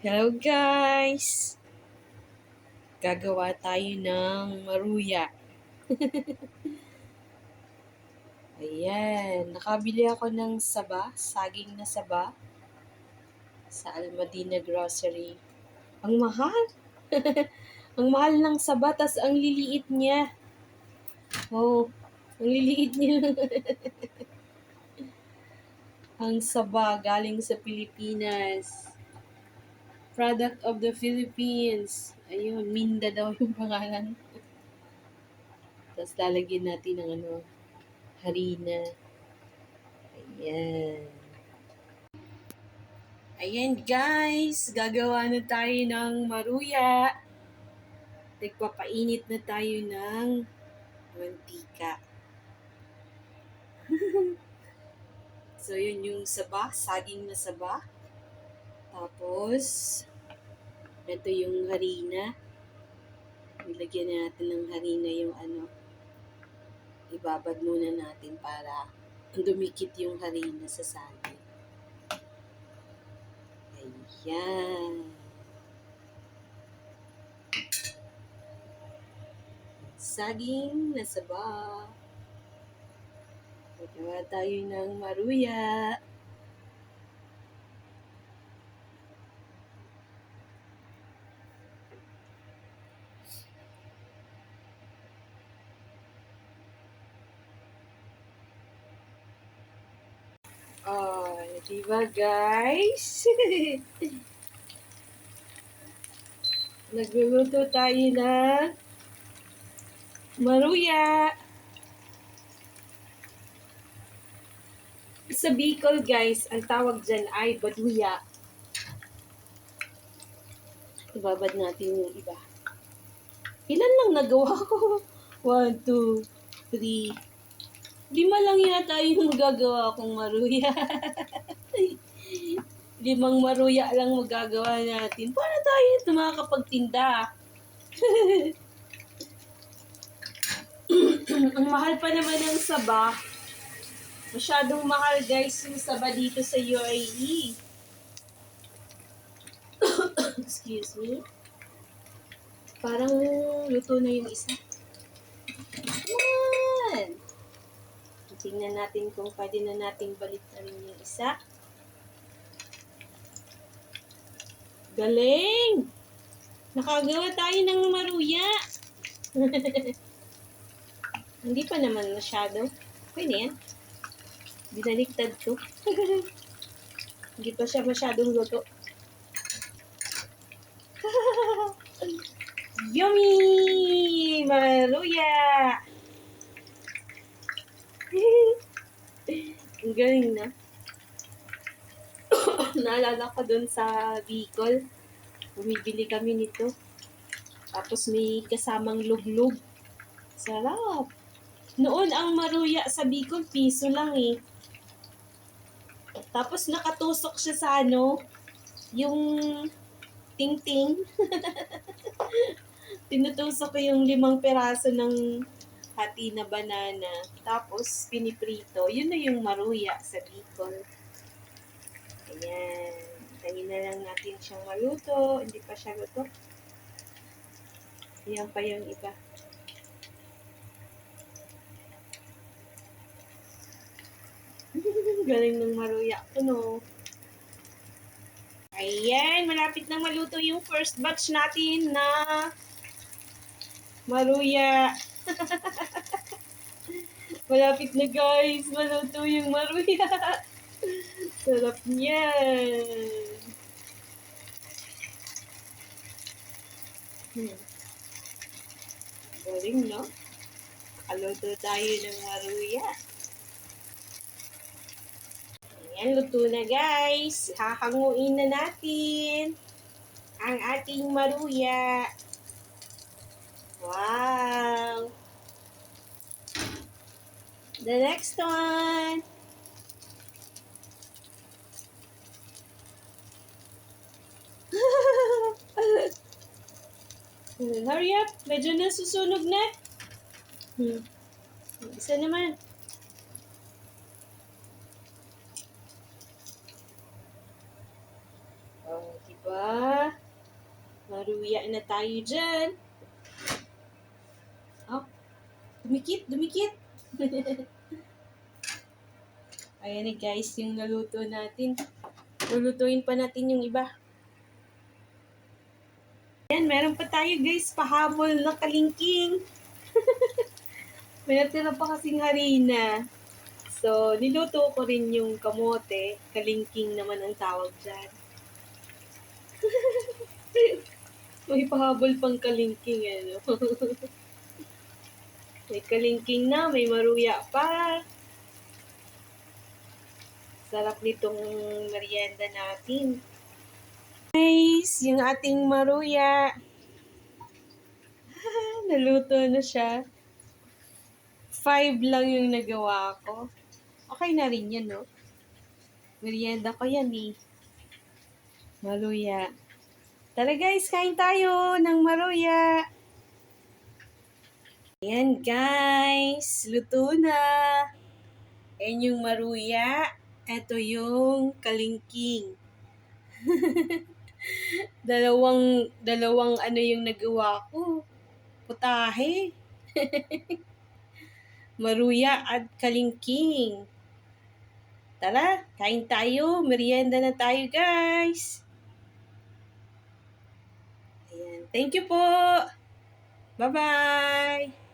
Hello guys! Gagawa tayo ng maruya. Ayan, nakabili ako ng saba, saging na saba sa Almadina Grocery. Ang mahal! Ang mahal ng saba, tas ang liliit niya. Oh, ang liliit niya. Ang saba galing sa Pilipinas. Product of the Philippines. Ayun, Minda daw yung pangalan. Tapos lalagyan natin ng harina. Ayan. Ayan guys, gagawa na tayo ng maruya. Nagpapainit na tayo ng mantika. So yun yung saba, saging na saba. Tapos, ito yung harina. Nilagyan natin ng harina yung ibabad muna natin para dumikit yung harina sa saging. Ayan. Saging na saba. Magawa tayo ng maruya. Oh, diba guys? Nagluluto tayo ng maruya. Sa Bicol guys, ang tawag dyan ay baduya. Ibabad natin yung iba. Ilan lang nagawa ko? 1, 2, 3. 5 lang yata yung magagawa kong maruya. 5 maruya lang magagawa natin. Paano tayo makakapagtinda? Ang mahal pa naman ng saba. Masyadong mahal guys yung saba dito sa UAE. Excuse me. Parang luto na yung isa. Yan! Tingnan natin kung pwede na nating baliktarin yung isa. Galing! Nakagawa tayo ng maruya. Hindi pa naman masyado. Okay na yan. Binaliktad ko. Hindi pa siya masyadong luto. Yummy! Maruya! Ang galing na. Naalala ko dun sa Bicol. Bumibili kami nito. Tapos may kasamang luglug. Sarap! Noon ang maruya sa Bicol, piso lang eh. Tapos nakatusok siya sa yung ting-ting. Tinutusok ko yung 5 peraso ng hati na banana. Tapos piniprito. Yun na yung maruya sa Bicol. Ayan. Tayin na lang natin siyang maluto. Hindi pa siya luto. Ayan pa yung iba. Galing ng maruya ko, no? Ayan, malapit na maluto yung first batch natin na maruya. Malapit na guys, maluto yung maruya. Sarap niyan. Galing, no? Kaluto tayo ng maruya. Ayan, luto na guys. Hahanguin na natin ang ating maruya. Wow! The next one. Hurry up. Medyo nasusunog na. Isa naman. Oh, diba? maruya na tayo dyan. Oh, dumikit. Ayan na guys, yung naluto natin. Lulutuin pa natin yung iba. Ayan, meron pa tayo guys, pahabol na kalingking. May natira pa kasing harina. So, niluto ko rin yung kamote. Kalingking naman ang tawag dyan. May pahabol pang kalingking, ano. May kalingking na, may maruya pa. Sarap nitong merienda natin. Guys, yung ating maruya. Naluto na siya. 5 lang yung nagawa ko. Okay na rin yan, no? Merienda ko yan, eh. Maruya. Tara guys, kain tayo ng maruya. Ayan guys, luto na. Ayan yung maruya. Ito yung kalingking. dalawang ano yung nagawa ko. Putahe. Maruya at kalingking. Tara, kain tayo. Merienda na tayo, guys. Ayan. Thank you po. Bye-bye.